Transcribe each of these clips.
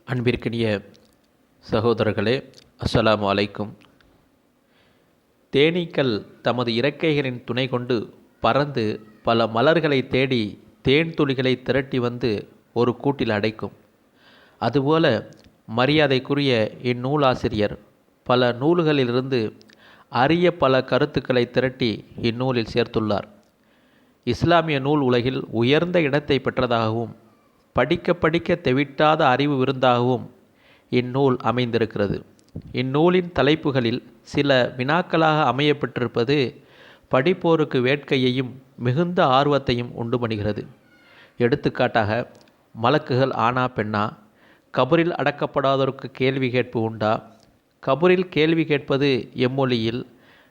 அன்பிற்கினிய சகோதரர்களே, அஸ்ஸலாமு அலைக்கும். தேனீக்கள் தமது இறக்கைகளின் துணை கொண்டு பறந்து பல மலர்களை தேடி தேன் துளிகளை திரட்டி வந்து ஒரு கூட்டில் அடைக்கும். அதுபோல மரியாதைக்குரிய இந்நூலாசிரியர் பல நூல்களிலிருந்து அரிய பல கருத்துக்களை திரட்டி இந்நூலில் சேர்த்துள்ளார். இஸ்லாமிய நூல் உலகில் உயர்ந்த இடத்தை பெற்றதாகவும் படிக்க படிக்க தெவிட்டாத அறிவு விருந்தாகவும் இந்நூல் அமைந்திருக்கிறது. இந்நூலின் தலைப்புகளில் சில வினாக்களாக அமையப்பட்டிருப்பது படிப்போருக்கு வேட்கையையும் மிகுந்த ஆர்வத்தையும் உண்டு பண்ணுகிறது. எடுத்துக்காட்டாக, மலக்குகள் ஆனா பெண்ணா, கபரில் அடக்கப்படாதோருக்கு கேள்வி கேட்பு உண்டா, கபரில் கேள்வி கேட்பது எம்மொழியில்,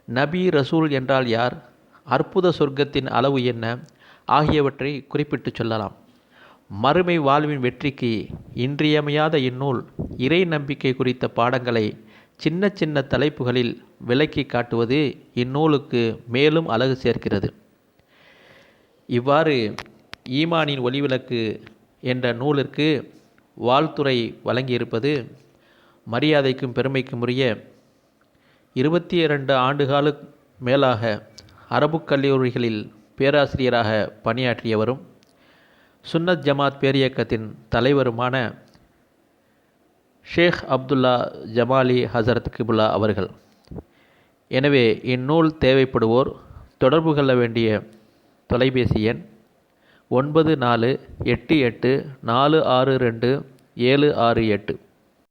நபி ரசூல் என்றால் யார், அற்புத சொர்க்கத்தின் அளவு என்ன ஆகியவற்றை குறிப்பிட்டு சொல்லலாம். மறுமை வாழ்வின் வெற்றிக்கு இன்றியமையாத இந்நூல் இறை நம்பிக்கை குறித்த பாடங்களை சின்ன சின்ன தலைப்புகளில் விளக்கி காட்டுவது இந்நூலுக்கு மேலும் அழகு சேர்க்கிறது. இவ்வாறு ஈமானின் ஒளிவிளக்கு என்ற நூலிற்கு வாழ்த்துரை வழங்கியிருப்பது மரியாதைக்கும் பெருமைக்கும் உரிய 22 ஆண்டுகால மேலாக அரபுக் கல்லூரிகளில் பேராசிரியராக பணியாற்றியவரும் சுன்னத் ஜமாத் பேரியக்கத்தின் தலைவருமான ஷேக் அப்துல்லா ஜமாலி ஹசரத் கிபுல்லா அவர்கள். எனவே இந்நூல் தேவைப்படுவோர் தொடர்பு கொள்ள வேண்டிய தொலைபேசி எண் 9488462768.